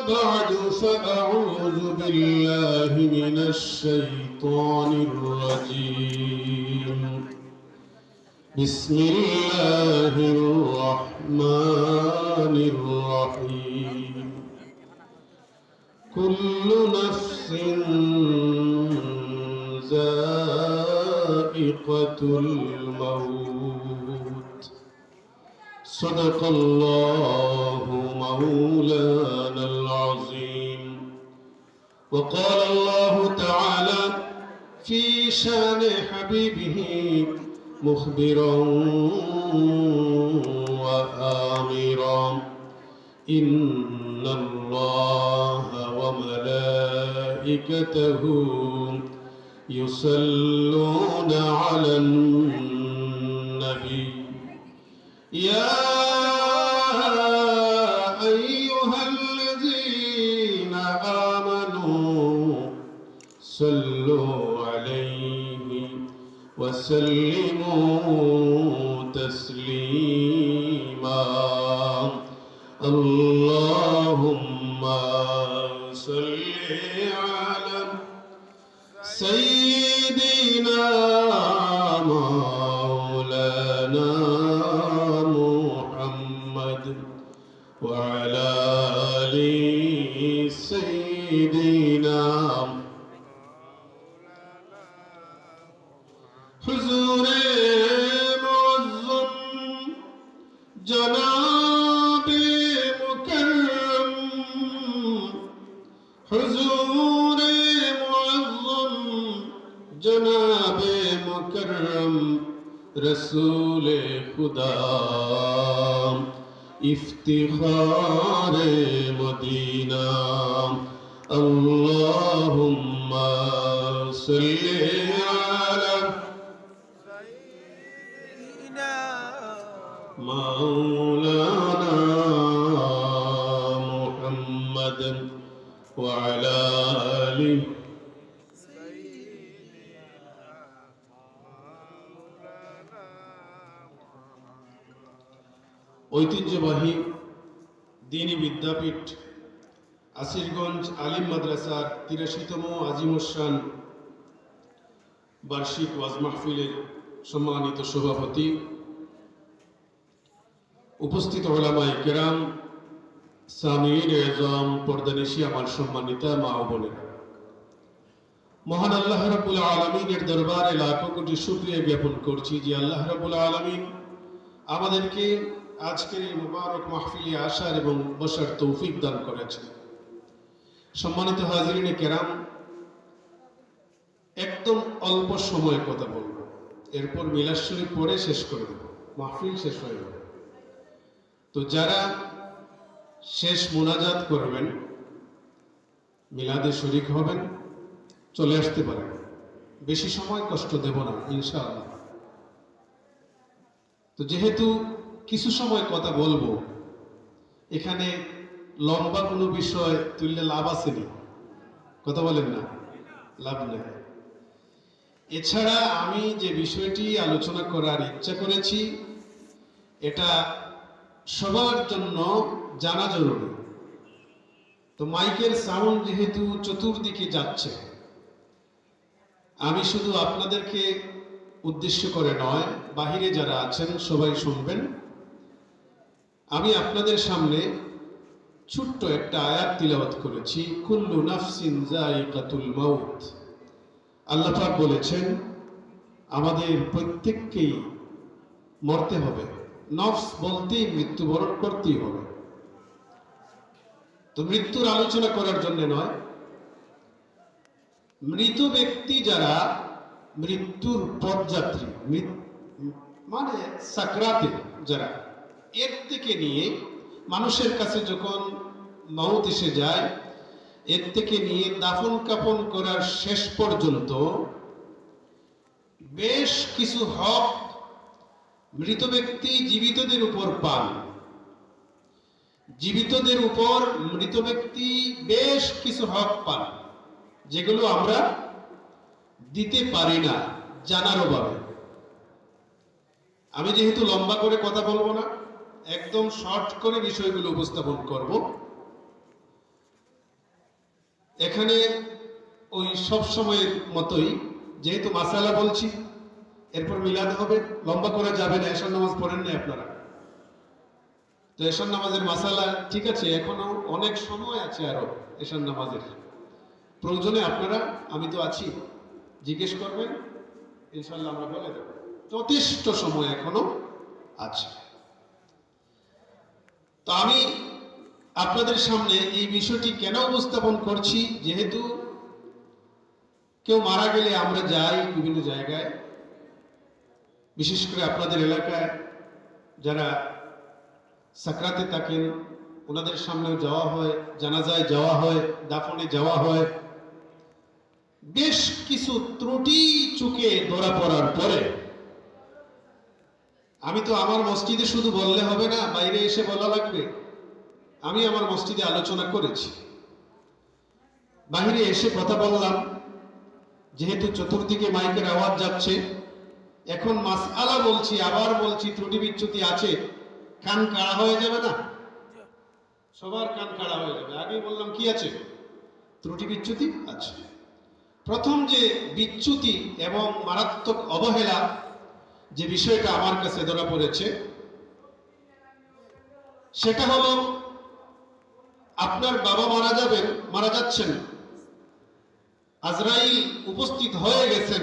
بعد فأعوذ بالله من الشيطان الرجيم بسم الله الرحمن الرحيم كل نفس ذائقة الموت صدق الله مولانا العظيم وقال الله تعالى في شان حبيبه مخبرا وآمرا إن الله وملائكته يصلون على النبي يا أيها الذين آمنوا صلوا عليه وسلموا تسليما اللهم صل على سيدنا مولانا محمد وعلى آل سيدنا حضور معظم جناب مكرم حضور معظم جناب مكرم رسول خدا افتخار مدینہ اللهم صل على مولانا محمد وعلى آله ঐতিহ্যবাহী দ্বীনী বিদ্যাপীঠ আসিরগঞ্জ আলিম মাদ্রাসার ৮৩তম আজিমুশান বার্ষিক ওয়াজ মাহফিলের সম্মানিত সভাপতি, উপস্থিত উলামায়ে কেরাম, সামিঈন এজম, পর্দানিশি আমার সম্মানিতা মা ও বোনেরা, মহান আল্লাহ রাব্বুল আলামিনের দরবারে লাখো কোটি শুকরিয়া জ্ঞাপন করছি যে আল্লাহ রাব্বুল আলামিন আমাদেরকে আজকের এই মুবারক মাহফিলে আসার এবং বসার তৌফিক দান করেছেন। সম্মানিত হাজিরিনে কেরাম, একদম অল্প সময় কথা বলবো, এরপর মিলাদ শরীফ পড়ে শেষ করে দেব, মাহফিল শেষ হয়ে যাবে। তো যারা শেষ মোনাজাত করবেন, মিলাদে শরীক হবেন, চলে আসতে পারেন, বেশি সময় কষ্ট দেব না ইনশাআল্লাহ। তো যেহেতু কিছু সময় কথা বলবো, এখানে লম্বা কোনো বিষয় তুললে লাভ আসেনি, কথা বলেন না, লাভ নেই। এছাড়া আমি যে বিষয়টি আলোচনা করার ইচ্ছা করেছি এটা সবার জন্য জানা জরুরি। তো মাইকের সাউন্ড যেহেতু চতুর্দিকে যাচ্ছে, আমি শুধু আপনাদেরকে উদ্দেশ্য করে নয়, বাহিরে যারা আছেন সবাই শুনবেন। আমি আপনাদের সামনে ছোট্ট একটা আয়াত তিলাওয়াত করেছি, কুল্লু নাফসিন যায়িকাতুল মাউত। আল্লাহ পাক বলেছেন আমাদের প্রত্যেককেই মরতে হবে, নফস বলতেই মৃত্যুবরণ করতেই হবে। তো মৃত্যুর আলোচনা করার জন্য নয়, মৃত ব্যক্তি যারা মৃত্যুর পথযাত্রী, মানে সাকরাতে যারা, এর থেকে নিয়ে মানুষের কাছে যখন মওত এসে যায়, এর থেকে নিয়ে দাফন কাফন করার শেষ পর্যন্ত বেশ কিছু হক মৃত ব্যক্তি জীবিতদের উপর পান। জীবিতদের উপর মৃত ব্যক্তি বেশ কিছু হক পান, যেগুলো আমরা দিতে পারি না জানার অভাবে। আমি যেহেতু লম্বা করে কথা বলবো না, একদম শর্ট করে বিষয়গুলো উপস্থাপন করব। এখানে ওই সব সময়ের মতোই যেহেতু মাসালা বলছি, এরপর মিলাদ হবে, লম্বা করা যাবে না। এশার নামাজ পড়েন নাই আপনারা? তো এশার নামাজের মাসালা ঠিক আছে, এখনো অনেক সময় আছে আরো এশার নামাজের। প্রয়োজনে আপনারা, আমি তো আছি, জিজ্ঞেস করবেন, ইনশাল্লাহ আমরা বলে দেব। যথেষ্ট সময় এখনো আছে। তো আমি আপনাদের সামনে এই বিষয়টি কেন উপস্থাপন করছি, যেহেতু কেউ মারা গেলে আমরা যাই বিভিন্ন জায়গায়, বিশেষ করে আপনাদের এলাকায় যারা সাকরাতে থাকেন ওনাদের সামনেও যাওয়া হয়, জানাজায় যাওয়া হয়, দাফনে যাওয়া হয়। বেশ কিছু ত্রুটি চুকে ধরা পড়ার পরে আমি তো আমার মসজিদে শুধু বললে হবে না, বাইরে এসে বলা লাগবে। আমি আমার মসজিদে আলোচনা করেছি, বাহিরে এসে কথা বললাম। যেহেতু চতুর্দিকে মাইকের আওয়াজ যাচ্ছে, এখন মাসআলা বলছি, আবার বলছি, ত্রুটি বিচ্যুতি আছে, কান কাড়া হয়ে যাবে না? সবার কান কাড়া হয়ে যাবে। আগে বললাম কি আছে? ত্রুটি বিচ্যুতি আছে। প্রথম যে বিচ্যুতি এবং মারাত্মক অবহেলা যে বিষয়টা আমার কাছে ধরা পড়েছে, সেটা হলো আপনার বাবা মারা যাচ্ছেন, আজরাইল উপস্থিত হয়ে গেছেন,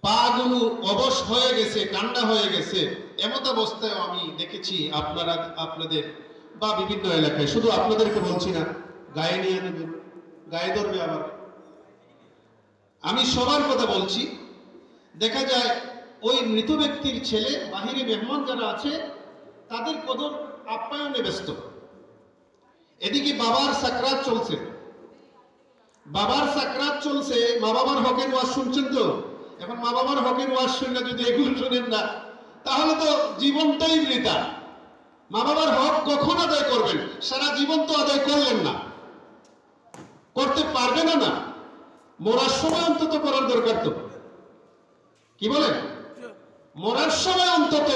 পা গুলো অবশ হয়ে গেছে, ঠান্ডা হয়ে গেছে। এমত অবস্থায় আমি দেখেছি আপনাদের বা বিভিন্ন এলাকায়, শুধু আপনাদেরকে বলছি না, গায়ে নিয়ে নেবেন, গায়ে ধরবে আবার, আমি সবার কথা বলছি। দেখা যায় ওই মৃত ব্যক্তির ছেলে বাহিরে মেহমান যারা আছে তাদের কদর আপ্যায়নে ব্যস্ত, এদিকে বাবার সাকরাত চলছে। মা বাবার হকের ওয়াজ শুনছেন তো? এখন মা বাবার হকের ওয়াজ শুনলে যদি এগুলো শোনেন না, তাহলে তো জীবনটাই বৃথা। মা বাবার হক কখন আদায় করবেন? সারা জীবন তো আদায় করলেন না, করতে পারবেন না। মরার সময় অন্তত করার দরকার তো, কি বলেন? মরার সময় অন্তত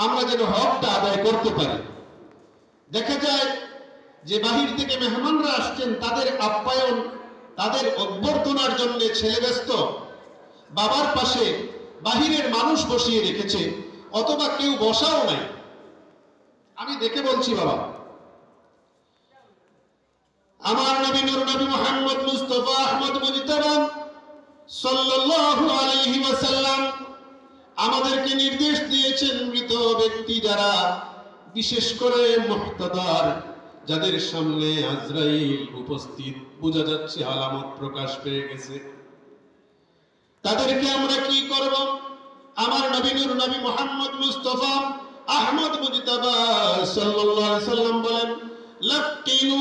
আমরা যেন হকটা আদায় করতে পারি। দেখা যায় যে বাহির থেকে মেহমানরা আসছেন, তাদের আপ্যায়ন, তাদের অভ্যর্থনার জন্য ছেলে ব্যস্ত, বাবার পাশে বাহিরের মানুষ বসিয়ে রেখেছে, অথবা কেউ বসাও নাই। আমি দেখে বলছি বাবা, আমার নবী নূর নবী মুহাম্মদ মুস্তাফা আহমদ মুজতাবা সাল্লাল্লাহু আলাইহি ওয়াসাল্লাম আমাদেরকে নির্দেশ দিয়েছেন, মৃত ব্যক্তি যারা, বিশেষ করে মুহতাদার, যাদের সামনে আজরাইল উপস্থিত, বোঝা যাচ্ছে আলামত প্রকাশ পেয়ে গেছে, তাদেরকে আমরা কি করব? আমার নবী নূর নবী মুহাম্মদ মুস্তাফা আহমদ মুজতাবা সাল্লাল্লাহু আলাইহি ওয়াসাল্লাম বলেন, লাকিনু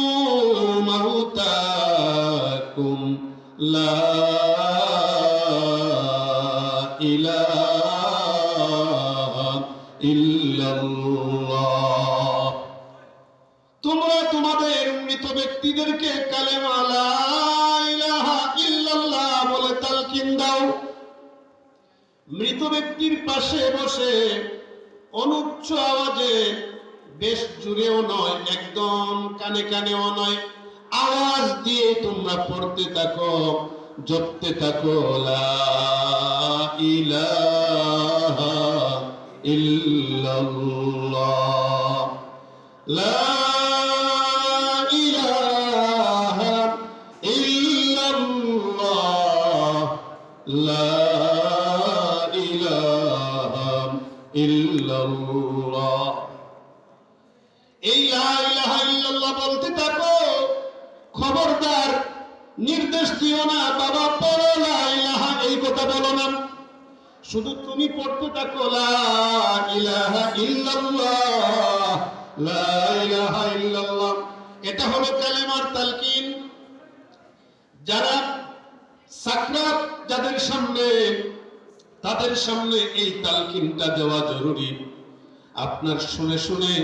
মাউতাকুম লা ইলাহা ইল্লাল্লাহ। তোমরা তোমাদের মৃত ব্যক্তিদেরকে কালেমা লা ইলাহা ইল্লাল্লাহ বলে তালকিন দাও। মৃত ব্যক্তির পাশে বসে অনুচ্চ আওয়াজে, বেশ জুড়েও নয়, একদম কানে কানেও নয়, আওয়াজ দিয়ে তোমরা পড়তে থাকো, জপতে থাকো, লা ইলাহা ইল্লাল্লাহ, লা ইলাহা ইল্লাল্লাহ, লা ইলাহা ইল্লাল্লাহ। এই লা ইলাহা ইল্লাল্লাহ বলতে থাকো। খবরদার নির্দেশ দিও না, বাবা পড়ো লা ইলাহা, এই কথা বলো না। শুধু তুমি পড়তে থাকো, লা ইলাহা ইল্লাল্লাহ, লা ইলাহা ইল্লাল্লাহ। এটা হলো কালেমার তালকিন। যারা সাকরাত, যাদের সামনে, তাদের সামনে এই তালকিনটা দেওয়া জরুরি। আপনার শুনে শুনে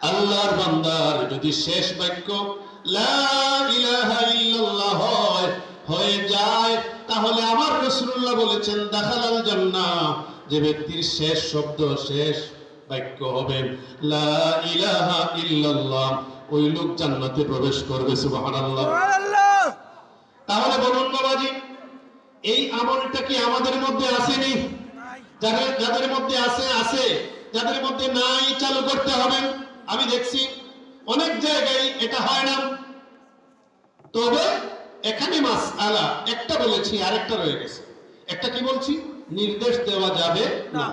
আল্লাহর বান্দার যদি শেষ বাক্য লা ইলাহা ইল্লাল্লাহ হয়ে যায়, তাহলে আমার রাসূলুল্লাহ বলেছেন, দাখালাল জান্নাহ। যে ব্যক্তির শেষ শব্দ, শেষ বাক্য হবে লা ইলাহা ইল্লাল্লাহ, ওই লোক জান্নাতে প্রবেশ করবে। সুবহানাল্লাহ। তাহলে বলুন বাবাজি, এই আমলটা কি আমাদের মধ্যে আসেনি? যাদের মধ্যে আছে, যাদের মধ্যে নাই চালু করতে হবে। আমি দেখছি অনেক জায়গায় এটা হয় না। তবে এখানে মাসআলা একটা বলেছি, আরেকটা রয়ে গেছে। একটা কি বলছি? নির্দেশ দেওয়া যাবে না।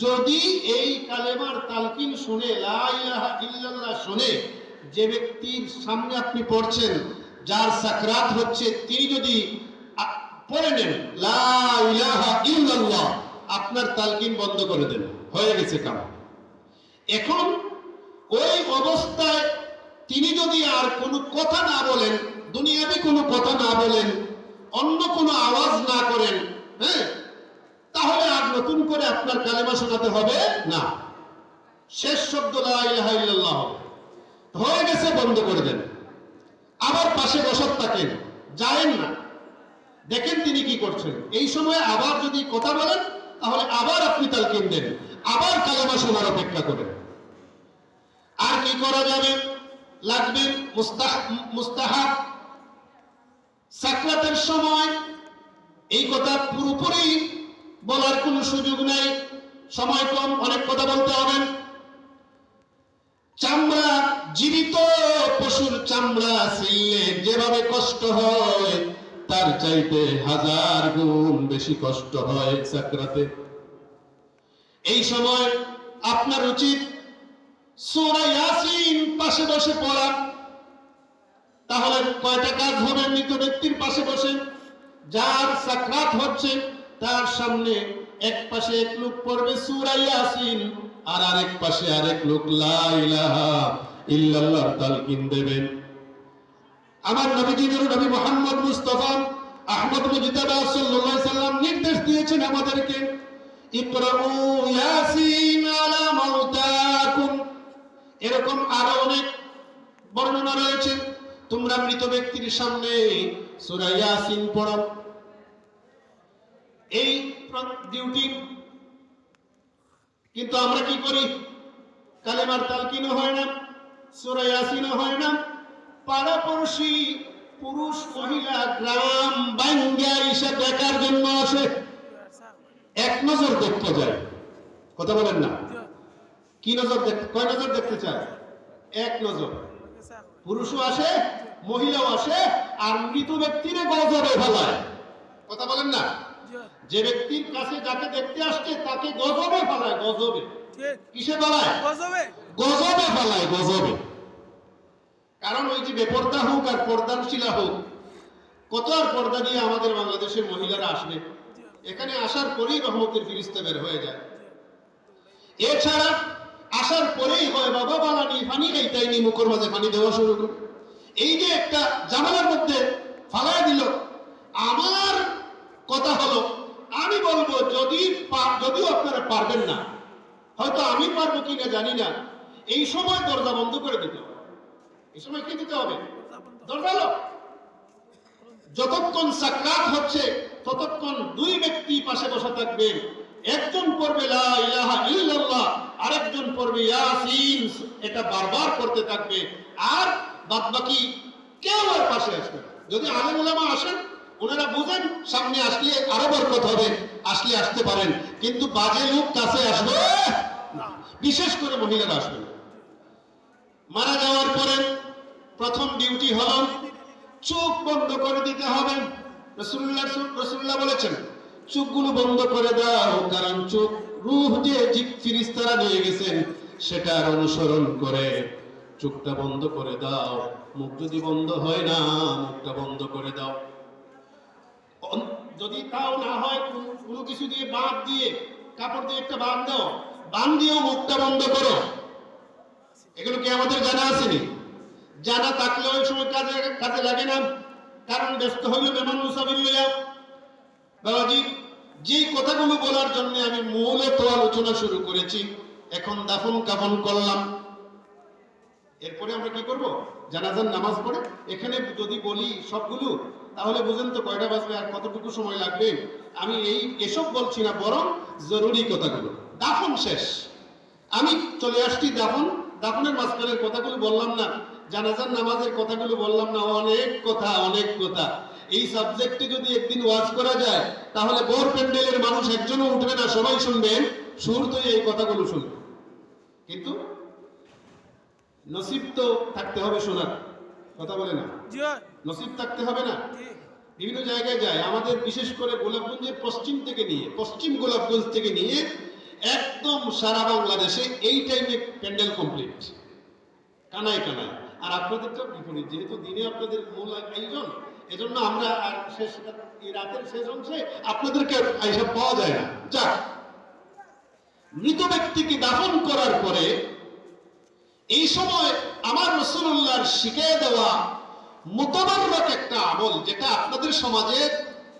যদি এই কালেমার তালকিন শুনে, লা ইলাহা ইল্লাল্লাহ শুনে, যে ব্যক্তির সামনে আপনি পড়ছেন, যার সাকরাত হচ্ছে, তিনি যদি পড়ে নেন লা ইলাহা ইল্লাল্লাহ, আপনার তালকিন বন্ধ করে দেন, হয়ে গেছে কাম। এখন ওই অবস্থায় তিনি যদি আর কোনো কথা না বলেন, দুনিয়াবি কোনো কথা না বলেন, অন্য কোনো আওয়াজ না করেন, হ্যাঁ, তাহলে আর নতুন করে আপনার কালেমা শোনাতে হবে না। শেষ শব্দ লা ইলাহা ইল্লাল্লাহ হয়ে গেছে, বন্ধ করে দেন। আবার পাশে বসত থাকেন, যায়েন না, দেখেন তিনি কি করছেন। এই সময় আবার যদি কথা বলেন, তাহলে আবার আপনি তালকিন দেন, আবার কালেমা শোনার অপেক্ষা করেন। আর কি করা যাবে? লাগবে মুস্তাহাব। সাকরাতের সময় এই কথা পুরোপুরি বলার কোনো সুযোগ নাই, সময় কম, অনেক কথা বলতে হবে। চামড়া, জীবিত পশুর চামড়া ছিঁড়লে যেভাবে কষ্ট হয়, তার চাইতে 1000 গুণ বেশি কষ্ট হয় সাকরাতে। এই সময় আপনার উচিত সূরা ইয়াসিন পাশে বসে পড়া। তাহলে কয়টা কাজ হবে? মৃত ব্যক্তির পাশে বসে, যার সাকরাত হচ্ছে, তার সামনে এক পাশে এক লোক পড়বে সূরা ইয়াসিন, আর আরেক পাশে আরেক লোক লা ইলাহা ইল্লাল্লাহ তালকিন দেবেন। আমার নবীজি নবী মুহাম্মদ মুস্তাফা আহমদ মুজতাবা সাল্লাল্লাহু আলাইহি সাল্লাম নির্দেশ দিয়েছেন আমাদেরকে, ইকরাউ ইয়াসিন আলা মাউতাকুম। এরকম আরো অনেক বর্ণনা রয়েছে, তোমরা মৃত ব্যক্তির সামনে সূরা ইয়াসিন পড়ো। এই ডিউটি। কিন্তু আমরা কি করি? কালেমার তালকিনও হয় না, সূরা ইয়াসিনও হয় না, পাড়াপড়শি পুরুষ মহিলা গ্রাম বাঙ্গা এসে দেখার জন্য আসে, এক নজর দেখতে যায়। কথা বলেন না? কি নজর দেখতে? কয় নজর দেখতে চায়? এক নজর। পুরুষও আসে, মহিলাও আসে, আর মৃত ব্যক্তিরে গজবে ফেলায়। কথা বলেন না? যে ব্যক্তির কাছে যাকে দেখতে আসছে তাকে গজবে ফেলায়। গজবে কিসে ফেলায়? গজবে ফেলায়, গজবে। কারণ ওই যে বেপর্দা হোক আর পর্দাশীলা হোক, কত আর পর্দা দিয়ে আমাদের বাংলাদেশের মহিলারা আসবে, এখানে আসার পরেই রহমতের ফিরিস্তা বের হয়ে যায়। এছাড়া আসার পরেই হয় বাবা বালানি পানি খাইতাইনি, মুখের মাঝে পানি দেওয়া শুরু করে। এই যে একটা জামালার মধ্যে ফালায় দিল। আমার কথা হলো, আমি বলবো যদিও আপনারা পারবেন না, হয়তো আমি পারবো কিনা জানি না, এই সময় দরজা বন্ধ করে দিতে হবে। এই সময় কি দিতে হবে? দরজা। যতক্ষণ সাকরাত হচ্ছে ততক্ষণ দুই ব্যক্তি পাশে বসে থাকবেন, একজন পড়বে লা ইলাহা ইল্লাল্লাহ, আরেকজন পড়বে ইয়াসিন। এটা বারবার করতে থাকবে, আর বাদবাকি কেউ আর পাশে আসবে না। যদি আলেম উলামা আসেন, ওনারা বুঝেন সামনে আসলে আরো বরকত হবে, আসলে আসতে পারেন, কিন্তু বাজে লোক কাছে আসবে না, বিশেষ করে মহিলারা আসবে না। মারা যাওয়ার পরে প্রথম ডিউটি হলো চোখ বন্ধ করে দিতে হবে। রাসূলুল্লাহ বলেছেন, চোখগুলো বন্ধ করে দাও, কারণ চোখ রূহ যে ফেরেশতারা নিয়ে গেছেন সেটার অনুসরণ করে। চোখটা বন্ধ করে দাও। মুখ যদি বন্ধ হয় না, মুখটা বন্ধ করে দাও। যদি তাও না হয়, কোনো কিছু দিয়ে বাঁধ দিয়ে, কাপড় দিয়ে একটা বাঁধ দাও, বাঁধ দিয়েও মুখটা বন্ধ করো। এগুলো কি আমাদের জানা আসেনি? জানা থাকলে ওই সময় কাজে লাগে না, কারণ ব্যস্ত হইলে মেহমান মুসাফির লইয়া। বাবাজি, যে কথাগুলো বলার জন্য আমি মূলত আলোচনা শুরু করেছি, এখন দাফন কাফন করলাম, এরপরে আমরা কি করব? জানাজার নামাজ পড়ে এখানে যদি বলি সবগুলো, তাহলে বুঝেন তো কয়টা বাজবে আর কতটুকু সময় লাগবে। আমি এসব বলছি না, বরং জরুরি কথাগুলো। দাফন শেষ, আমি চলে আসছি দাফনের মাঝখানের কথাগুলো বললাম না, জানাজার নামাজের কথাগুলো বললাম না, অনেক কথা অনেক কথা। এই সাবজেক্টে যদি একদিন ওয়াজ করা যায় তাহলে বোর প্যান্ডেলের মানুষ একজনও উঠবে না, সবাই শুনবেন, সুর তো এই কথাগুলো শুনবে। কিন্তু নসিব তো থাকতে হবে শোনার, কথা বলে না, নসিব থাকতে হবে না। বিভিন্ন জায়গায় যায়, আমাদের বিশেষ করে গোলাপগঞ্জের পশ্চিম গোলাপগঞ্জ থেকে নিয়ে একদম সারা বাংলাদেশে এই টাইমে প্যান্ডেল কমপ্লিট, কানায় কানায়। আর আপনাদেরটা বিপরীত, যেহেতু দিনে আপনাদের মূল আয়োজন, এজন্য আমরা আর শেষ এই রাতের শেষ অংশে আপনাদেরকে এইসব পাওয়া যায় না। যাক, মৃত ব্যক্তিকে দাফন করার পরে এই সময় আমার রাসূলুল্লাহর শিখিয়ে দেওয়া মুতাবাররাক একটা আমল, যেটা আপনাদের সমাজে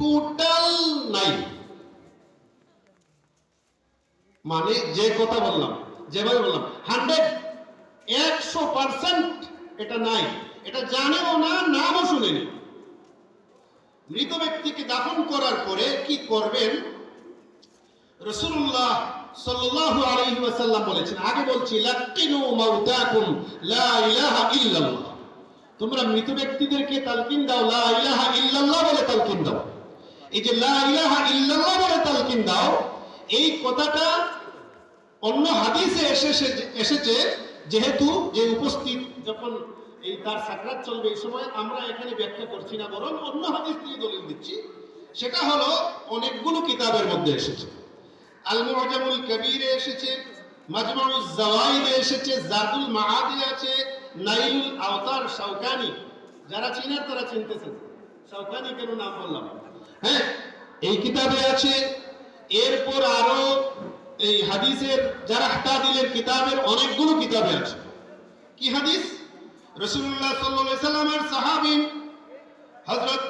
টোটাল নাই। মানে যে কথা বললাম, যেভাবে বললাম, 100% এটা নাই, এটা জানেও না, নামও শুনেনি। মৃত ব্যক্তিকে দাফন করার পরে কি করবেন রাসূলুল্লাহ সাল্লাল্লাহু আলাইহি ওয়াসাল্লাম বলেছেন। আগে বলছি, লাকিনু মাউতাকুম লা ইলাহা ইল্লাল্লাহ, তোমরা মৃত ব্যক্তিদেরকে তালকিন দাও, লা ইলাহা ইল্লাল্লাহ বলে তালকিন দাও। এই যে লা ইলাহা ইল্লাল্লাহ বলে তালকিন দাও, এই কথাটা অন্য হাদিসে এসেছে, যেহেতু যে উপস্থিত যখন এই তার সাকরাত চলবে এই সময়, আমরা এখানে ব্যাখ্যা করছি না, বরং অন্য হাদিস দিয়ে দলিল দিচ্ছি। সেটা হলো অনেকগুলো কিতাবের মধ্যে এসেছে। আল মুআজামুল কবীরে এসেছে, মাজমাউজ জাওয়াইদে এসেছে, জাদুল মাআদে আছে, নাইলুল আওতার শাওকানি, যারা চিনেন তারা চিনতেছেন, শাওকানি কেন নাম বললাম, হ্যাঁ, এই কিতাবে আছে। এরপর আরো এই হাদিসের জারাহ তাদিলের কিতাবের অনেকগুলো কিতাবে আছে। কি হাদিস? রাসূলুল্লাহ সাল্লাল্লাহু আলাইহি সাল্লামের সাহাবী হযরত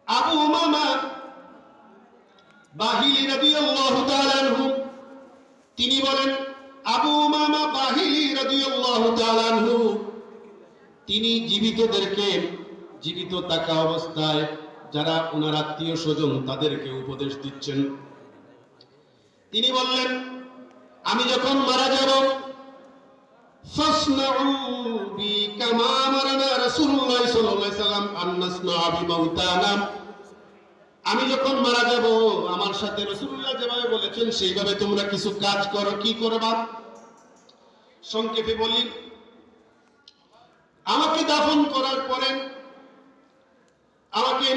আবু উমামা বাহিলি রাদিয়াল্লাহু তাআলা আনহু, তিনি বলেন, আবু উমামা বাহিলি রাদিয়াল্লাহু তাআলা আনহু তিনি জীবিতদেরকে, জীবিত থাকা অবস্থায় যারা ওনার আত্মীয় স্বজন তাদেরকে উপদেশ দিচ্ছেন। তিনি বললেন, আমি যখন মারা যাব, ফাসনাউ বি কামা আমারানা রাসূলুল্লাহ সাল্লাল্লাহু আলাইহি সাল্লাম আন নাসনা'a বিমাউতানা, আমি যখন মারা যাব আমার সাথে রাসূলুল্লাহ যেভাবে বলেছেন সেইভাবে তোমরা কিছু কাজ করো। কি করবা? সংক্ষেপে বলি, আমাকে দাফন করার পরে আমাকে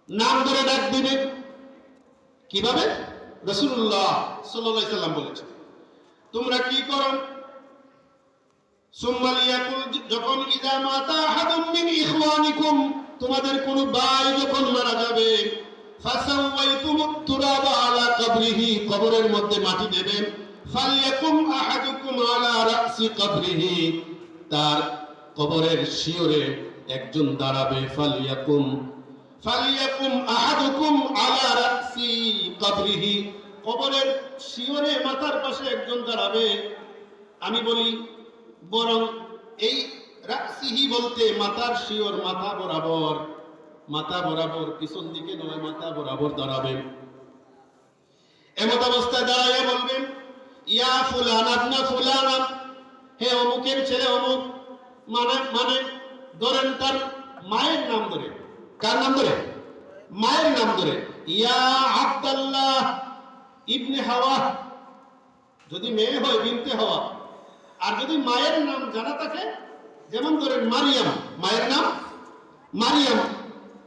নাম ধরে ডাক দিবে। কিভাবে? রাসূলুল্লাহ সাল্লাল্লাহু আলাইহি সাল্লাম বলেছেন, তোমরা কি করো? সুম্মা লিয়াকুল, যখন ইযা মাতা আহাদুম মিন ইখওয়ানিকুম, তোমাদের কোন ভাই যখন মারা যাবে, ফাসাওয়াইতুমুত তুরাবা আলা কবরিহি, কবরের মধ্যে মাটি দেবেন। ফালইয়াকুম আহাদুকুম আলা রাসি কবরিহি, তার কবরের শিয়রে একজন দাঁড়াবে। ফালইয়াকুম আহাদুকুম আলা রাসি কবরিহি, কবরের শিয়রে মাথার পাশে একজন দাঁড়াবে। আমি বলি, বরং এই রাসিহি বলতে মাথার শিয়র, মাথা বরাবর পিছন দিকে নয়, মাথা বরাবর দাঁড়াবেন। এমত অবস্থায় দাঁড়াইয়া বলবেন, ইয়া ফুলান আবনা ফুলানা, হে অমুকের ছেলে অমুক, মানে ধরেন তার মায়ের নাম ধরে। কার নাম ধরে? মায়ের নাম ধরে। ইয়া আব্দুল্লাহ ইবনে হাওয়া, যদি মেয়ে হয় বিনতে হাওয়া, আর যদি মায়ের নাম জানা থাকে, যেমন ধরেন মারিয়াম, মায়ের নাম মারিয়াম,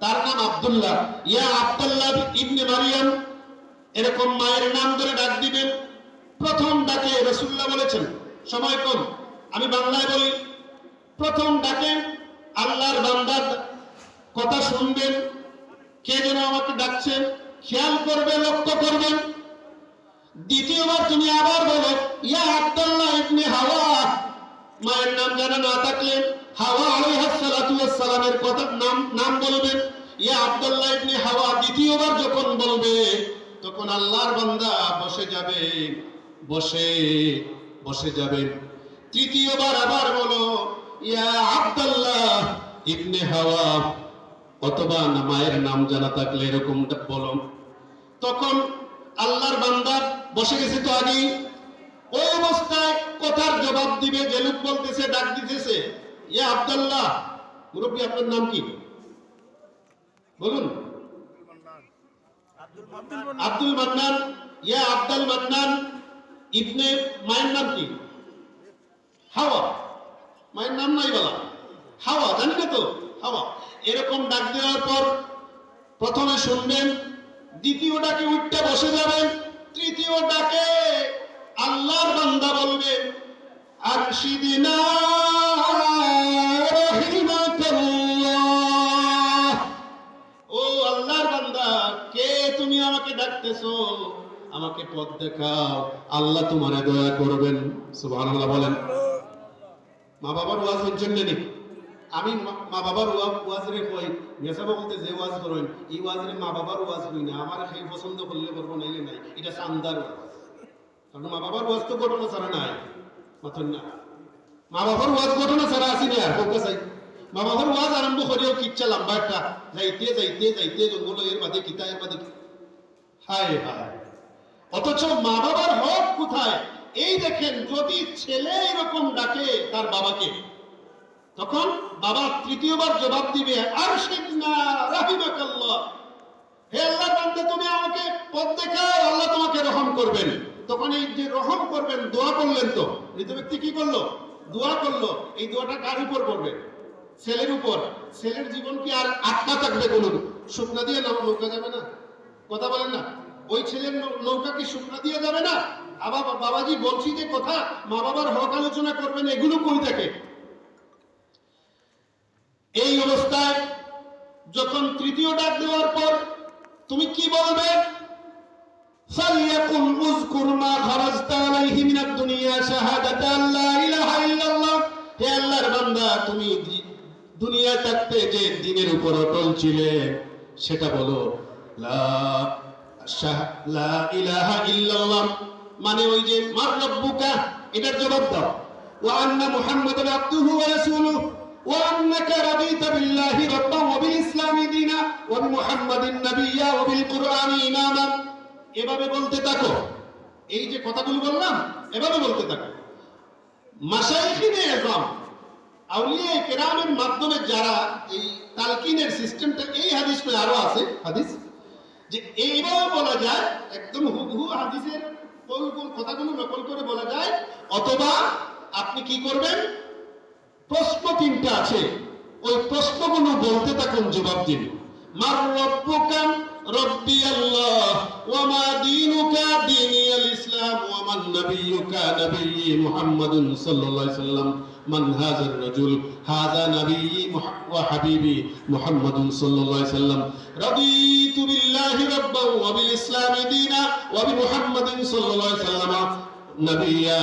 তার নাম আব্দুল্লাহ, ইয়া আব্দুল্লাহ ইবনে মারিয়াম, এরকম মায়ের নাম ধরে ডাক দিবেন। প্রথম ডাকে রাসূলুল্লাহ বলেছেন, সময় কম, আমি বাংলায় বলি, প্রথম ডাকে আল্লাহর বান্দার কথা শুনবেন, কে যেন আমাকে ডাকছেন খেয়াল করবে, লক্ষ্য করবেন। দ্বিতীয়বার তুমি আবার বলো, ইয়া আব্দুল্লাহ ইবনে হাওয়া, মায়ের নাম জানা না থাকলে হাওয়া আলাইহিস সালাতু ওয়াস সালামের কথা নাম বলবেন, ইয়া আব্দুল্লাহ ইবনে হাওয়া। দ্বিতীয়বার যখন বলবে তখন আল্লাহর বান্দা বসে যাবে। তৃতীয়বার আবার বলো, ইয়া আব্দুল্লাহ ইবনে হাওয়া, অথবা মায়ের নাম জানা থাকলে এরকম বলো। তখন আল্লাহর বান্দা বসে গেছে তো আগেই, ওই অবস্থায় কথার জবাব দিবে যে লোক বলতেছে, ডাক দিতেছে, ইয়া আব্দুল্লাহ, মুরব্বী আপনার নাম কি বলুন? আব্দুল মান্নান। ইয়া আব্দুল মান্নান ইবনে, মায়ের নাম কি? হাওয়া। মায়ের নাম নাই বলা, হাওয়া, জানি না তো, হাওয়া। এরকম ডাক দেওয়ার পর প্রথমে শুনবেন, দ্বিতীয় ডাকে উঠতে বসে যাবেন, তৃতীয় ডাকে আল্লাহর বান্দা বলবে, আরশিদিনা রাহিমাকাল্লাহ। ও আল্লাহর বান্দা, কে তুমি আমাকে ডাকতেছো? আমাকে পথ দেখাও, আল্লাহ তোমারে দয়া করবেন। সুবহানাল্লাহ বলেন। মা বাবার ওয়াজ হচ্ছেন নাকি? আমি মা বাবার ওয়াজ রে কই, মেসাবা বলতে যে ওয়াজ করেন, এই ওয়াজ রে মা বাবার ওয়াজ কই না, আমার সেই পছন্দ করলে করবো, নাইলে নাই, এটা চান্দার ওয়াজ। কারণ মা বাবার ওয়াজ তো ঘটনা ছাড়া নাই, মাথন না। মা বাবার ওয়াজ ঘটনা ছাড়া আসিনি আর ফোকা চাই। মা বাবার ওয়াজ আরম্ভ করেও কিচ্ছা লম্বা একটা, যাইতে যাইতে যাইতে জঙ্গল, এর বাদে কিতা, এর বাদে হায় হায়। অথচ মা বাবার হক কোথায়? এই দেখেন, যদি ছেলে এরকম ডাকে তার বাবাকে, তখন বাবা তৃতীয়বার জবাব দিবে, আরশিদনা রাহিমাকাল্লাহ, হে আল্লাহর বান্দা, তুমি আমাকে পথ দেখাও, আল্লাহ তোমাকে রহম করবেন। তখন এই যে রহম করবেন, দোয়া করলেন, তো মৃত ব্যক্তি কি করলো? দোয়া করলো। এই দোয়াটা কার উপর করবে? ছেলের উপর। ছেলের জীবন কি আর আটকা থাকবে? কোনো শুকনা দিয়ে নৌকা যাবে না? কথা বলেন না? ওই ছেলের নৌকা কি শুকনা দিয়ে যাবে না? আবার বাবাজি বলছি যে কথা, মা বাবার হক আলোচনা করবেন, এগুলো কই থাকে? এই অবস্থায় যখন তৃতীয় ডাক দেওয়ার পর তুমি কি বলবে? ফালিয়াকুল উযকুর মা খারাজতা আলাইহি মিনাদ দুনিয়া শাহাদাতা আল্লা ইলাহা ইল্লাল্লাহ। হে আল্লাহর বান্দা, তুমি দুনিয়া থাকতে যে দ্বীনের উপর অটল ছিলে, সেটা বলো, লা ইলাহা ইল্লাল্লাহ, মানে ওই যে মার রাব্বুকা, এটার জবাব দাও। ওয়া আন্না মুহাম্মাদান আবদুহু ওয়া রাসূলুহু ওয়া আন্নাকা রাদিতা বিল্লাহি রাব্বান ওয়া বিল ইসলামি দীনা ওয়া বিমুহাম্মাদিন নাবিয়্যা ওয়া বিল কুরআনি ইমামা। এভাবে বলতে থাকো। এই যে কথাগুলো বললাম, এভাবে বলতে থাকো। মাশায়েখিনে আযম, আউলিয়া কেরামের মাধ্যমে যারা এই তালকিনের সিস্টেমটা, এই হাদিসে আরো আছে হাদিস, যে এইভাবে বলা যায়, একদম হুবহু হাদিসের কথাগুলো নকল করে বলা যায়। অথবা আপনি কি করবেন, প্রশ্ন তিনটা আছে, ওই প্রশ্নগুলো বলতে থাকুন, জবাব দিন। মার রব্বুকা, রব্বি আল্লাহ, ওয়া মা দীনুকা, দীনি আল ইসলাম, ওয়া মান নাবিয়্যুকা, নাবিয়্যি মুহাম্মাদুন সাল্লাল্লাহু আলাইহি ওয়াসাল্লাম, মান হাযার রাজুল, হাযা নাবিয়্যি ওয়া হাবিবি মুহাম্মাদুন সাল্লাল্লাহু আলাইহি ওয়াসাল্লাম, রাদিতু বিল্লাহি রাব্বান ওয়া বিল ইসলামি দীনা ওয়া বি মুহাম্মাদিন সাল্লাল্লাহু আলাইহি ওয়াসাল্লাম নাবিয়্যা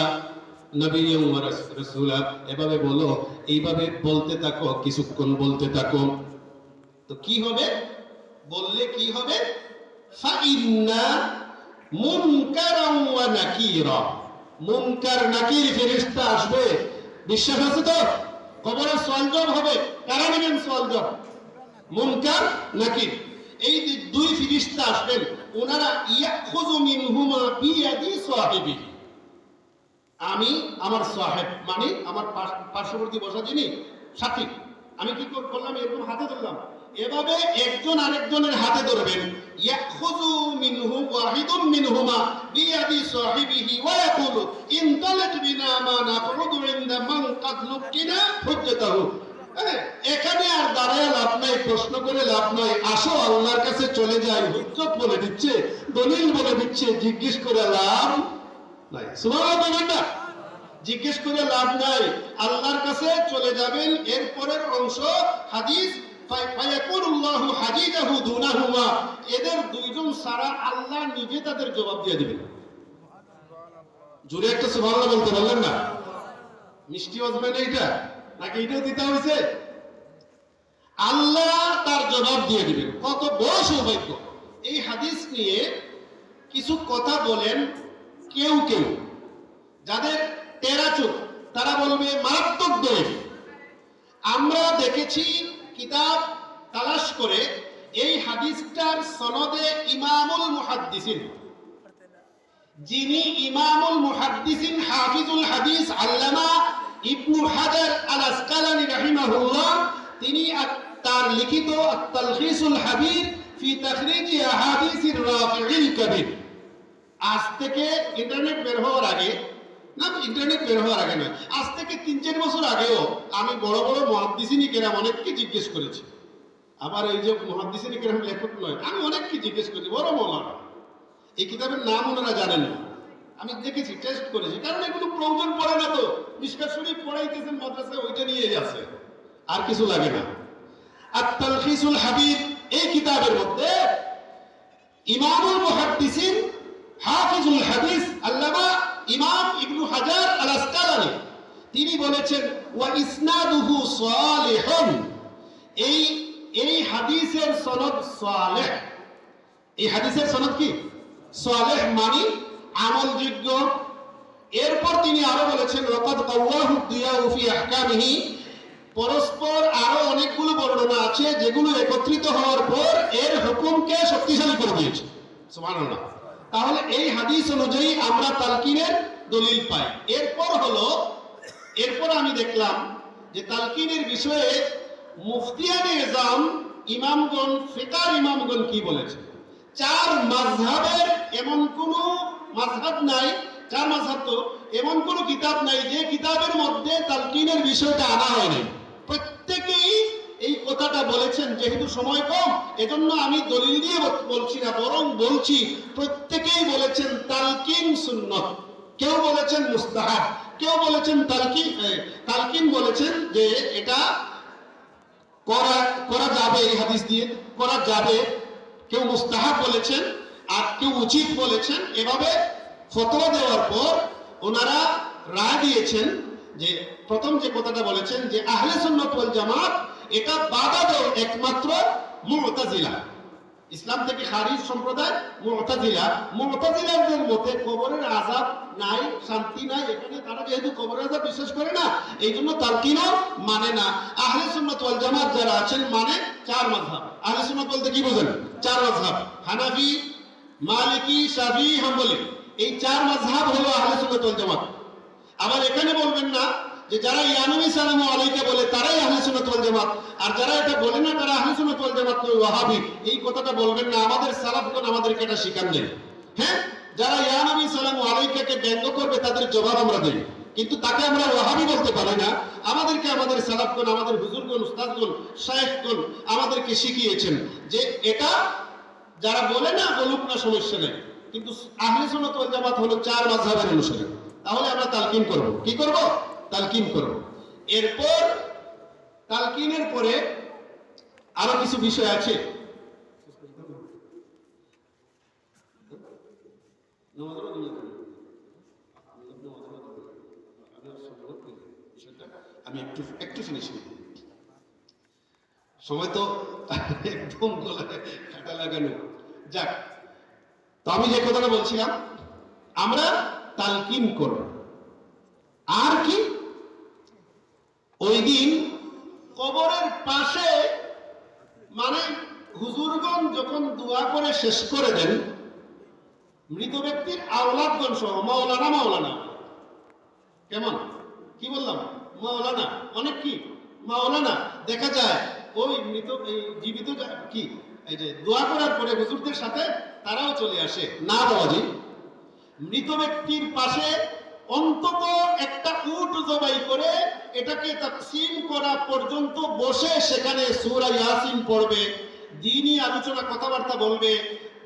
নবিয়্যুম ওয়া রাসূলা। এভাবে বলো, এইভাবে বলতে থাকো, কিছুক্ষণ বলতে থাকো। তো কি হবে? বললে কি হবে? ফাইন্না মুনকারান ওয়া নাকিরা, মুনকার নাকির ফেরেশতা আসবে। বিশ্বাস আছে তো? কবরে সওয়াল জবাব হবে, কারা নেবেন সওয়াল জবাব? মুনকার নাকির। এই দুই ফেরেশতা আসবেন, ওনারা ইয়াখুযু মিনহুমা বিয়াদি সাহিবিহি, আমি আমার সাহেব, মানে আমার পার্শ্ববর্তী বসা যিনি সাথী, আমি কি করলাম? এরকম হাতে ধরলাম। এভাবে একজন আরেকজনের হাতে ধরবেন। ইয়াখুযু মিনহু ওয়াহিদুম মিনহুমা বিয়াদি সাহিবিহি ওয়া ইয়াকুলু ইনতালিক বিনা মা নাকুদু ইনদা মান কাদ লুকিনা হুজ্জাতাহু। এখানে আর দাঁড়ায় লাভ নাই, প্রশ্ন করে লাভ নাই, আসো আল্লাহর কাছে চলে যাই। হুজ্জত বলে দিচ্ছে, দলিল বলে দিচ্ছে, জিজ্ঞেস করে লাভ নাই। সুবহানাল্লাহ। জিজ্ঞেস করে লাভ নাই, আল্লাহর কাছে চলে যাবেন। এর পরের অংশ হাদিস, ফায়াকুলুল্লাহু হাজিজাহু দুনাহুমা, এদের দুইজন সারা আল্লাহ নিজে তাদের জবাব দিয়ে দিবেন। জোরে একটা সুবহানাল্লাহ বলতে পারলেন না? মিষ্টি বাজবে না এটা, নাকি এটাও দিতে হয়েছে? আল্লাহ তার জবাব দিয়ে দিবেন। কত বড় সৌভাগ্য! এই হাদিস নিয়ে কিছু কথা বলেন কেউ কেউ, যাদের টেরা চোখ, তারা বলবে মারাত্মক দোষ। আমরা দেখেছি কিতাব তালাশ করে, এই হাদিসটার সনদে ইমামুল মুহাদ্দিসিন, যিনি ইমামুল মুহাদ্দিসিন হাফিজুল হাদিস আল্লামা ইবনু হাজার আল আসকালানি রাহিমাহুল্লাহ, তিনি তার লিখিত আত-তালখিসুল হাবির ফি তাখরিজি আহাদিসির রাফিউল কবির, আজ থেকে ইন্টারনেট বের হওয়ার আগে, না ইন্টারনেট বের হওয়ার আগে নয়, আজ থেকে 3-4 বছর আগেও আমি বড় বড় মুহাদ্দিসিন কেরাম অনেককে জিজ্ঞেস করেছি। আবার এই যে মুহাদ্দিসিন কেরাম লেখক নয়, আমি অনেককে জিজ্ঞেস করেছি, বড় মৌলানা এই কিতাবের নাম ওনারা জানেন না। আমি দেখেছি, টেস্ট করেছি, কারণ এগুলো প্রয়োজন পড়ে না, তো মিশকাত শরীফ পড়াইতেছেন মাদ্রাসায়, ওইটা নিয়েই আছে, আর কিছু লাগে না। আত-তালখিসুল হাবির এই কিতাবের মধ্যে ইমামুল মুহাদ্দিসিন হাফিজুল হাদিস আল্লামা ইমাম ইবনু হাজার আল আসকালানি তিনি বলেছেন, ওয়া ইসনাদুহু সালিহুন, এই হাদিসের সনদ সালেহ। এই হাদিসের সনদ কি? সালেহ মানে আমলযোগ্য। এরপর তিনি আরো বলেছেন, ওয়াকাদ কাওয়াহু দিয়াউ ফি আহকামিহি, পরস্পর আরো অনেকগুলো বর্ণনা আছে যেগুলো একত্রিত হওয়ার পর এর হুকুমকে শক্তিশালী করে দিয়েছে। সুবহানাল্লাহ। তাহলে এই হাদিস অনুযায়ী আমরা তালকিনের দলিল পাই। এরপর আমি দেখলাম যে তালকিনের বিষয়ে মুফতিয়ানে এজাম ইমামগণ, ফিকার ইমামগণ কি বলেছে। 4 মাযহাবের এমন কোন মাযহাব নাই, 4 মাযহাব তো এমন কোন কিতাব নাই যে কিতাবের মধ্যে তালকিনের বিষয়টা আনা হয়নি। প্রত্যেকেই এই কথাটা বলেছেন। যেহেতু সময় কম, এজন্য আমি দলিল দিয়ে বলছি না, বরং বলছি প্রত্যেকেই বলেছেন তালকিন সুন্নাত। কেউ বলেছেন মুস্তাহাব, কেউ বলেছেন তালকিন বলেছেন যে এটা করা যাবে, এই হাদিস দিয়ে করা যাবে। কেউ মুস্তাহাব বলেছেন, আর কেউ উচিত বলেছেন। এভাবে ফতোয়া দেওয়ার পর ওনারা রায় দিয়েছেন যে প্রথম যে কথাটা বলেছেন যে আহলে সুন্নাত ওয়াল জামাত এটা বাধা দেয় একমাত্র মুতাজিলা, ইসলাম থেকে খারিজ সম্প্রদায় মুতাজিলাদের মতে কবরের আযাব নাই, শান্তি নাই। এখানে তারা যেহেতু কবরের আযাব বিশ্বাস করে না, এই জন্য তালকিনও মানে না। আহলে সুন্নাত ওয়াল জামাত যারা আছেন মানে 4 মাযহাব। আহলে সুন্নাত বলতে কি বোঝেন? 4 মাযহাব, হানাফি, মালিকি, শাফিঈ, হাম্বলি। এই 4 মাযহাব হলো আহলে সুন্নাত ওয়াল জামাত। আবার এখানে বলবেন না যে যারা ইয়া নবী সাল্লাল্লাহু আলাইহি বলে তারাই আহলে সুন্নাত ওয়াল জামাত, আর যারা এটা বলে না তারা আহলে সুন্নাত ওয়াল জামাত নয়, ওয়াহাবি। এই কথাটা বলবেন না, আমাদের সালাফগণ আমাদেরকে এটা শিখান দেন। হ্যাঁ, যারা ইয়া নবী সাল্লাল্লাহু আলাইহিকে ব্যঙ্গ করবে তাদের জবাব আমরা দেই, কিন্তু তাকে আমরা ওয়াহাবি বলতে পারি না। আমাদেরকে আমাদের সালাফগণ, আমাদের হুজুরগণ, উস্তাদগণ, শায়েখগণ আমাদেরকে শিখিয়েছেন যে এটা যারা বলে না বলুক না, সমস্যা নেই, কিন্তু আহলে সুন্নাত ওয়াল জামাত হলো 4 মাযহাবের অনুসারী। তাহলে আমরা তালকিন করব। কি করব? তালকিন করব। এরপর তালকিনের পরে আরো কিছু বিষয় আছে। আমি একটু ফিনিশ করি, সময় তো একদম গলায় কাটা লাগানো। যাক, তো আমি যে কথাটা বলছিলাম, আমরা তালকিন করব। আর কি, ওই দিন কবরের পাশে মানে হুজুরগণ যখন দোয়া করে শেষ করে দেন, মৃত ব্যক্তির আওলাদগণ সহ, মাওলানা কেমন, কি বললাম, মাওলানা, অনেক কি মাওলানা দেখা যায় ওই মৃত জীবিত কি এই যে দোয়া করার পরে হুজুরদের সাথে তারাও চলে আসে। না বাবাজি, মৃত ব্যক্তির পাশে অন্তত একটা উট জবাই করে এটাকে তাকসিম করা পর্যন্ত বসে সেখানে সূরা ইয়াসিন পড়বে, দ্বীনি আলোচনা কথাবার্তা বলবে,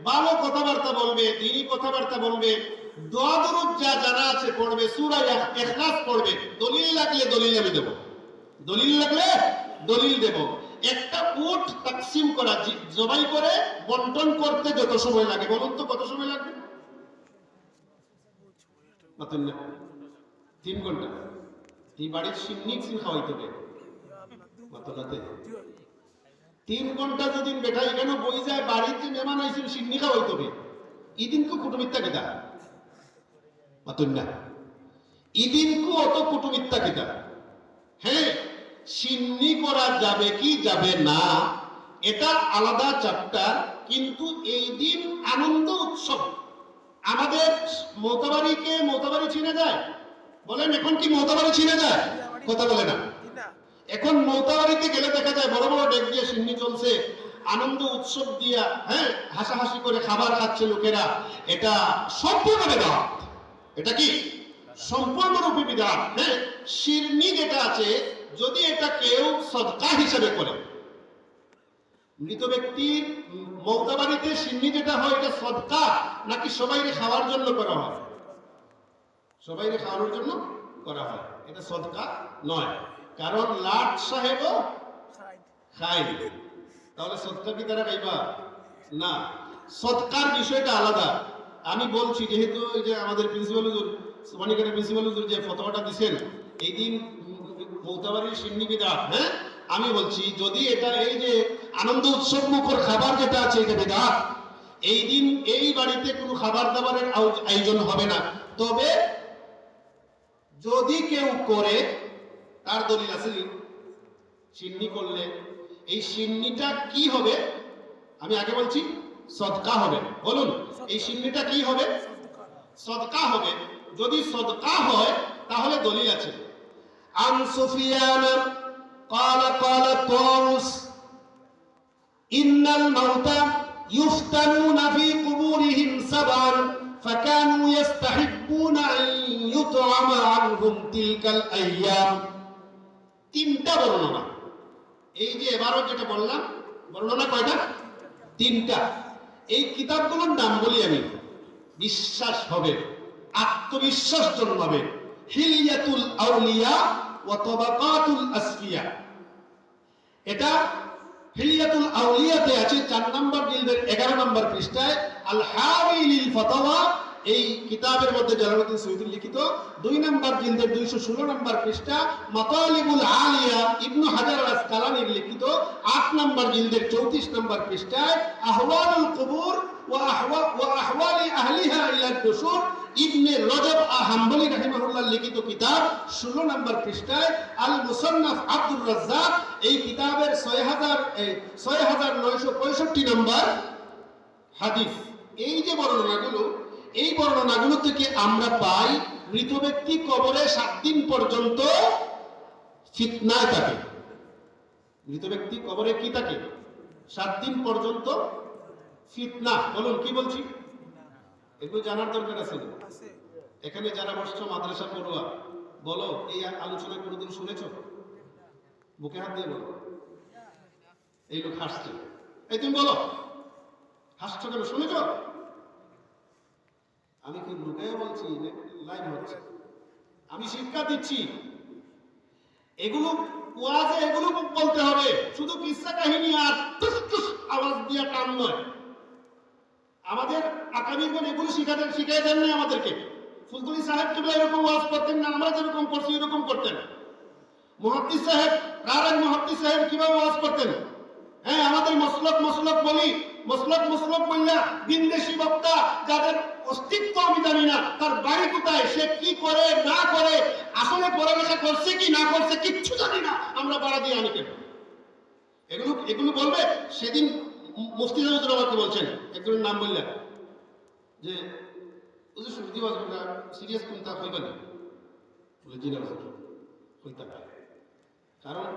ভালো কথাবার্তা বলবে, দ্বীনি কথাবার্তা বলবে, দোয়া দরুদ যা জানা আছে পড়বে, সূরা ইখলাস পড়বে। দলিল লাগলে দলিল আমি দেব, দলিল লাগলে দলিল দেব। একটা উট তাকসিম করা, জবাই করে বন্টন করতে যত সময় লাগে বলুন তো কত সময় লাগবে? 3 ঘন্টা। এই বাড়ির সিন্নিক সিন খাওয়াইতে হবে মাতলাতে 3 ঘন্টা যদি বেটা এখানে বই যায়, বাড়ির যে মেহমান আইছেন সিন্নি খাওয়াইতে হবে। ইদিনকু কুটুমিত্তা কিতা মাতুন না, ইদিনকু অত কুটুমিত্তা কিতা। হ্যাঁ, সিন্নি করা যাবে কি যাবে না এটা আলাদা চ্যাপ্টার, কিন্তু এই দিন আনন্দ উৎসব, আমাদের মোতাবারিকে মোতাবারি চিনে যায়? বলেন এখন কি মোতাবারি চিনে যায়? কথা বলে না। এখন মোতাবারিতে গেলে দেখা যায় বড় বড় ডেক দিয়ে সিন্নি চলছে, আনন্দ উৎসব দিয়া, হ্যাঁ, হাসাহাসি করে খাবার খাচ্ছে লোকেরা। এটা সম্পূর্ণ বিদআত। এটা কি সম্পূর্ণরূপে বিদআত। হ্যাঁ, শিরনি যেটা আছে, যদি এটা কেউ সদকা হিসেবে করে, মৃত ব্যক্তির মৌতাবাড়িতে সিন্নি যেটা হয়, এটা সদকা নাকি সবাইকে খাওয়ার জন্য করা হয়? সবাইকে খাওয়ানোর জন্য করা হয়, এটা সদকা নয়। কারণ লাট সাহেবও খায়, তাহলে সদকা কি তারা খাইবা? না, সদকার বিষয়টা আলাদা। আমি বলছি, যেহেতু এই যে আমাদের প্রিন্সিপাল হুজুর, সোমানিকারের প্রিন্সিপাল হুজুর যে ফতোয়াটা দিচ্ছেন, এই দিন মৌতাবাড়ির সিন্নি বিদআত, হ্যাঁ, আমি বলছি যদি এটা এই যে আনন্দ উৎসব মুখর খাবার যেটা আছে, এটা বিদআত। এই দিন এই বাড়িতে কোনো খাবার দাবারের আয়োজন হবে না। তবে যদি কেউ করে, তার দলিল আছে, সিন্নি করলে এই সিন্নিটা কি হবে? আমি আগে বলছি সদকা হবে। বলুন, এই সিন্নিটা কি হবে? সদকা হবে। যদি সদকা হয় তাহলে দলিল আছে। আন সুফিয়ান قال قال طاووس إن الموتى يفتنون في قبورهم سبعا فكانوا يستحبون أن يطعم عنهم تلك الأيام। তিনটা বর্ণনা, এই যে এবারও যেটা বললাম, বর্ণনা কয়টা? তিনটা। এই কিতাবগুলোর নাম বলি আমি, বিশ্বাস হবে, আত্মবিশ্বাস জন্মাবে। হিলিয়াতুল আউলিয়া ওয়া তাবাকাতুল আসফিয়া। এটা হিলিয়াতুল আউলিয়াতে আছে 4 নম্বর জিলদের 11 নম্বর পৃষ্ঠায়। আল হাওয়ি লিল ফাতাওয়া, এই কিতাবের মধ্যে জালালউদ্দিন সুয়ুতী লিখিত 2 নম্বর জিলদের 216 নম্বর পৃষ্ঠা। মাতালিবুল আলিয়া ইবনে হাজার আল আসকালানির লিখিত 8 নম্বর জিলদের 34 নম্বর পৃষ্ঠায়। আহওয়ালুল কুবুর ওয়া আহওয়ালি আহলিহা ইলা দুসুর ইবনে রজব হাম্বলি রাহিমাহুল্লাহ লিখিত কিতাব 16 নম্বর পৃষ্ঠায়। আল মুসান্নাফ আব্দুর রাজ্জাক, এই কিতাবের 6965 নম্বর হাদিস। এই যে বর্ণনাগুলো, এই বর্ণনাগুলো থেকে আমরা পাই মৃত ব্যক্তি কবরে 7 দিন পর্যন্ত ফিতনায় থাকে। মৃত ব্যক্তি কবরে কি থাকে? 7 দিন পর্যন্ত ফিতনা। বলুন, কি বলছি? এগুলো জানার দরকার আছে। এখানে যারা বসছো মাদ্রাসা পড়ুয়া, বলো এই আলোচনা কোনোদিন শুনেছো? বুকে হাত দিয়ে বলো। এই লোক হাসছে, এই তুমি বলো, হাসছো কেন? শুনেছো? আমি কি লুকাইয়া বলছি? লাইভ হচ্ছে, আমি শিক্ষা দিচ্ছি। এগুলো ওয়াজে এগুলো বলতে হবে, শুধু কিসসা কাহিনী আর টুস টুস আওয়াজ দিয়ে কাম নয়। আমাদের আকাবিরগণ এগুলো শিখাই দেন না আমাদেরকে। ফুলতুলি সাহেব কিবলা এরকম ওয়াজ করতেন না, আমরা যেরকম করছি এরকম করতেন। মুহাদ্দিস সাহেব, রারান মুহাদ্দিস সাহেব কিভাবে ওয়াজ করতেন? হ্যাঁ, আমাদের মসলক বলি, মসলক বললা বিন্দেশি বক্তা, যাদের অস্তিত্ব আমি জানি না, তার বাড়ি কোথায়, সে কি করে না করে, আসলে পড়ালেখা করছে কি না করছে কিচ্ছু জানি না, আমরা বাড়া দিয়ে আনি কেন? এগুলো বলবে। সেদিন মুফতি সাহেব আমাকে বলছেন, একজনের নাম বললেন যে ওই যে সত্যি বাজটা সিরিয়াস কোনটা হইবেন? বলে জি না হইতা। কারণ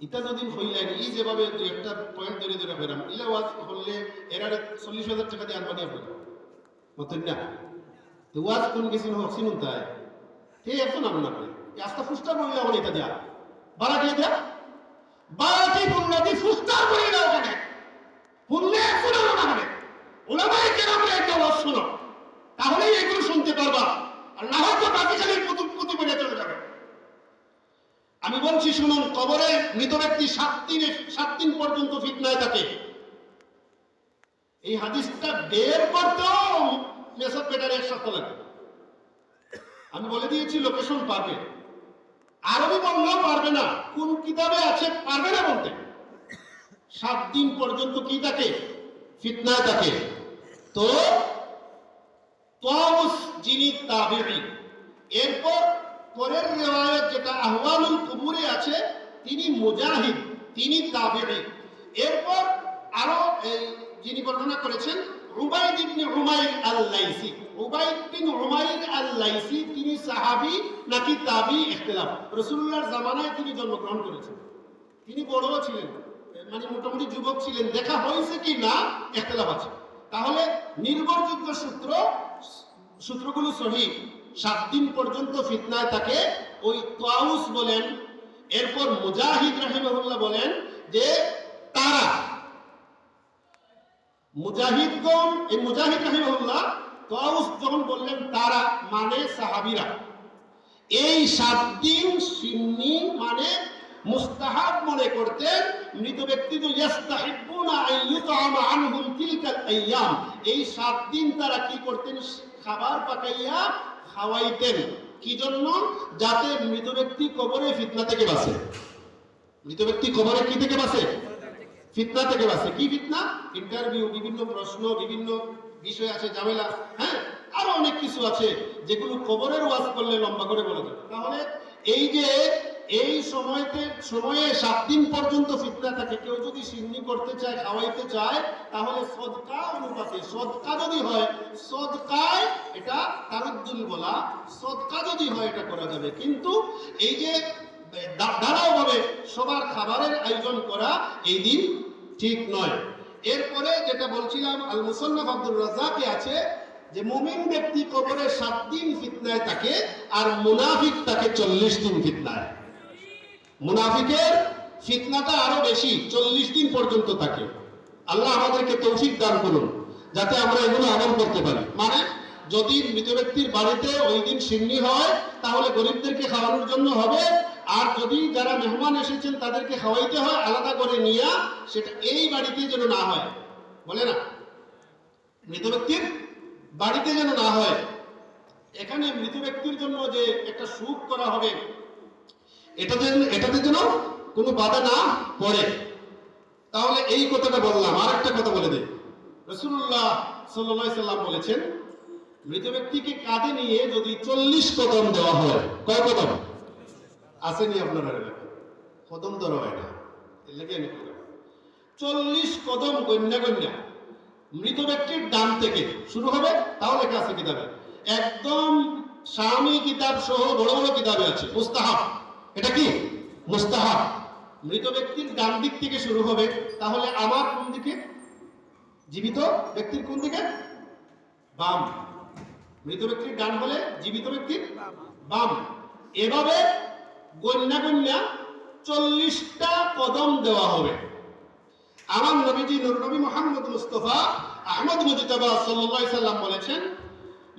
ইটা যদি হইলেন এই যেভাবে দু একটা পয়েন্ট ধরে ফেরাম, ইলা ওয়াজ করলে এরা 40,000 টাকা দিয়ে আনবানি আপনারা মতন না। তো ওয়াজ কোন কিছু হচ্ছি নুন তাই তে এখন আমরা করি আস্তা ফুস্টার বললে আমার এটা দেয়া বাড়া দিয়ে দেয়া বাড়াটি পুন্নতি ফুস্টার বলি না ওখানে পুণ্যে এখন আমরা হবে ওলামাই কেরাম একটা ওয়াজ শুনো, তাহলেই এগুলো শুনতে পারবা। আর না হয়তো বাকি খালি পুঁতি পড়ে চলে যাবে। আমি বলছি শুনুন, কবরে মৃত ব্যক্তি 7 দিন পর্যন্ত ফিতনায় থাকে। এই হাদিসটা বের করতেও মেসব পেটারে 1 সপ্তাহ লাগে। আমি বলে দিয়েছি লোকেশন পারবে, আরবি বললেও পারবে না, কোন কিতাবে আছে পারবে না বলতে। 7 দিন পর্যন্ত কি থাকে? ফিতনায় থাকে। তো তাওস যিনি তাবিঈ, এরপর পরের রিওয়ায়াত যেটা আহওয়ালুল কুবুরে আছে, তিনি মুজাহিদ, তিনি তাবিঈ। এরপর আরো যিনি বর্ণনা করেছেন উবাইদ ইবনে উমাইর আল-লাইসি। উবাইদ বিন উমাইর আল-লাইসি তিনি সাহাবী নাকি তাবী ইখতিলাফ। রাসূলুল্লাহর জামানায় তিনি জন্মগ্রহণ করেছেন, তিনি বড়ও ছিলেন, মানে মোটামুটি যুবক ছিলেন, দেখা হয়েছে কি না ইখতিলাফ আছে। তাহলে নির্ভরযোগ্য সূত্রগুলো সহিহ। 7 দিন পর্যন্ত ফিতনায় তাকে ওই তাউস বলেন। এরপর মুজাহিদ রাহিমাহুল্লাহ বলেন যে তারা মুজাহিদগণ, এই মুজাহিদ রাহিমাহুল্লাহ তাউস যখন বললেন তারা মানে সাহাবীরা, এই 7 দিন সুন্নি মানে মুস্তাহাব মনে করতেন। মৃত ব্যক্তি তো ইয়াস্তাহিবুনা আন ইউতআমা আনহুম তিলকাল আইয়াম, এই 7 দিন তারা কি করতেন? খাবার পাকাইয়া খাওয়াইতেন। কি জন্য? যাতে মৃত ব্যক্তি কবরে ফিতনা থেকে বাঁচে। মৃত ব্যক্তি কবরে কি থেকে বাঁচে? ফিতনা থেকে বাঁচে। কি ফিতনা? ইন্টারভিউ, বিভিন্ন প্রশ্ন, বিভিন্ন বিষয় আছে, ঝামেলা, হ্যাঁ, আরো অনেক কিছু আছে যেগুলো কবরের ওয়াজ করলে লম্বা করে বলা যাবে। তাহলে এই যে এই সময়ে 7 দিন পর্যন্ত ফিতনা থাকে, কেউ যদি সিন্নি করতে চায়, খাওয়াইতে চায়, তাহলে সদকা অনুপাতে, সদকা যদি হয়, সদকায় এটা তারুদ্দুল বলা, সদকা যদি হয় এটা করা যাবে। কিন্তু এই যে দাঁড়াও ভাবে সবার খাবারের আয়োজন করা এই দিন ঠিক নয়। এরপরে যেটা বলছিলাম, আল মুসান্নাফ আব্দুর রাজ্জাকে আছে যে মুমিন ব্যক্তি কবরে 7 দিন ফিতনায় থাকে আর মুনাফিক থাকে 40 দিন ফিতনায়। মুনাফিকের ফিতনাটা আরো বেশি, 40 দিন পর্যন্ত থাকে। আল্লাহ আমাদেরকে তৌফিক দান করুন যাতে আমরা এগুলো আমল করতে পারি। মানে যদি মৃত ব্যক্তির বাড়িতে ওই দিন সিন্নি হয় তাহলে গরিবদেরকে খাওয়ানোর জন্য হবে, আর যদি যারা মেহমান এসেছেন তাদেরকে খাওয়াইতে হয় আলাদা করে নিয়ে, সেটা এই বাড়িতে যেন না হয়, বলে না, মৃত ব্যক্তির বাড়িতে যেন না হয়। এখানে মৃত ব্যক্তির জন্য যে একটা সুখ করা হবে এটাতে যেন কোনো বাধা না পড়ে। তাহলে এই কথাটা বললাম। আর একটা কথা বলে দিই, রাসূলুল্লাহ সাল্লাল্লাহু আলাইহি সাল্লাম বলেছেন মৃত ব্যক্তিকে কাঁধে নিয়ে যদি 40 কদম দেওয়া হয়, কয় কদম আসেনি আপনারা? কদম ধরা হয় না, এর লাগে আমি 40 কদম গণ্যা গণ্যা মৃত ব্যক্তির ডান থেকে শুরু হবে। তাহলে কাছে কিতাবে একদম শামি কিতাব সহ বড় বড় কিতাবে আছে মুস্তাহাব। এটা কি মুস্তাহাব? মৃত ব্যক্তির ডান দিক থেকে শুরু হবে। তাহলে আমার কোন দিকে? জীবিত ব্যক্তির কোন দিকে? বাম। মৃত ব্যক্তির ডান হলে জীবিত ব্যক্তির বাম। এভাবে গণ্যা গণ্যা 40টা কদম দেওয়া হবে। আমার নবীজি নূর নবী মুহাম্মদ মুস্তাফা আহমদ মুজতাবা সাল্লাল্লাহু আলাইহি সাল্লাম বলেছেন,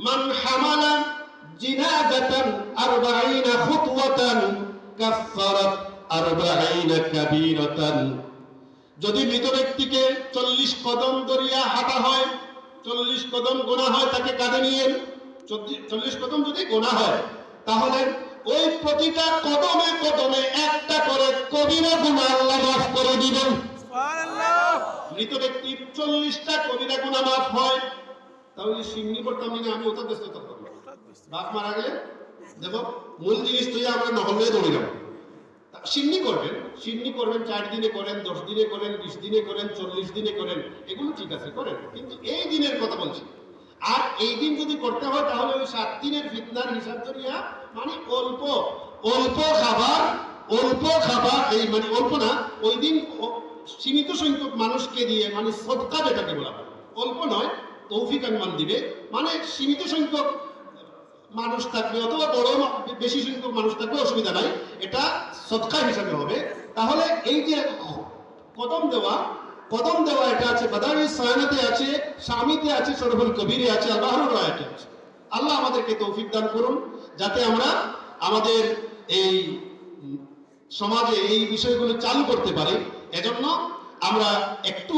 মান হামালা জিনাজাতান 40 খুতওয়াতান কাফফারাত 40 কাবীরাতান। যদি মৃত ব্যক্তিকে 40 কদম দরিয়া হাঁটা হয়, 40 কদম গোনা হয়, তাকে কাঁধে নিয়ে 40 কদম যদি গোনা হয়, তাহলে ওই প্রতিটা কদমে কদমে একটা করে কবিরা গুনাহ আল্লাহ মাফ করে দিবেন। সুবহানাল্লাহ। মৃত ব্যক্তির 40টা কবিরা গুনাহ মাফ হয়। তাহলে সিন্নি করতাম না, আমি ওটা ব্যস্ত থাকতাম। বাপ মারা গেলে দেখো মূল জিনিস তুই আমরা নহলে দৌড়িলাম। সিন্নি করবেন 4 দিনে করেন, 10 দিনে করেন, 20 দিনে করেন, 40 দিনে করেন, এগুলো ঠিক আছে করেন, কিন্তু এই দিনের কথা বলছি। আর এই দিন যদি করতে হয় তাহলে ওই 7 দিনের ফিতনার হিসাব ধরিয়া, মানে অল্প অল্প খাবার, এই মানে অল্প না, ওই দিন সীমিত সংখ্যক মানুষকে দিয়ে, মানে সদকা যেটাকে বলা হয়, অল্প নয়, তৌফিক আনমান দিবে, মানে সীমিত সংখ্যক মানুষ থাকবে অথবা বড় বেশি সংখ্যক মানুষ থাকবে, অসুবিধা নাই, এটা সদকা হিসাবে হবে। তাহলে এই যে কদম দেওয়া এটা আছে বাদারি সায়ানাতে আছে, শামিতে আছে, শরফুল কবিরে আছে, আর বাহরুল রায়াতে আছে। আল্লাহ আমাদেরকে তৌফিক দান করুন যাতে আমরা আমাদের এই সমাজে এই বিষয়গুলো চালু করতে পারি। এজন্য আমরা একটু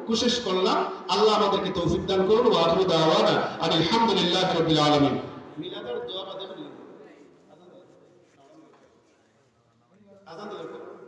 কোশিশ করলাম। আল্লাহ আমাদেরকে তৌফিক দান করুন। ওয়া আখিরু দাওয়ানা আলহামদুলিল্লাহি রাব্বিল আলামিন।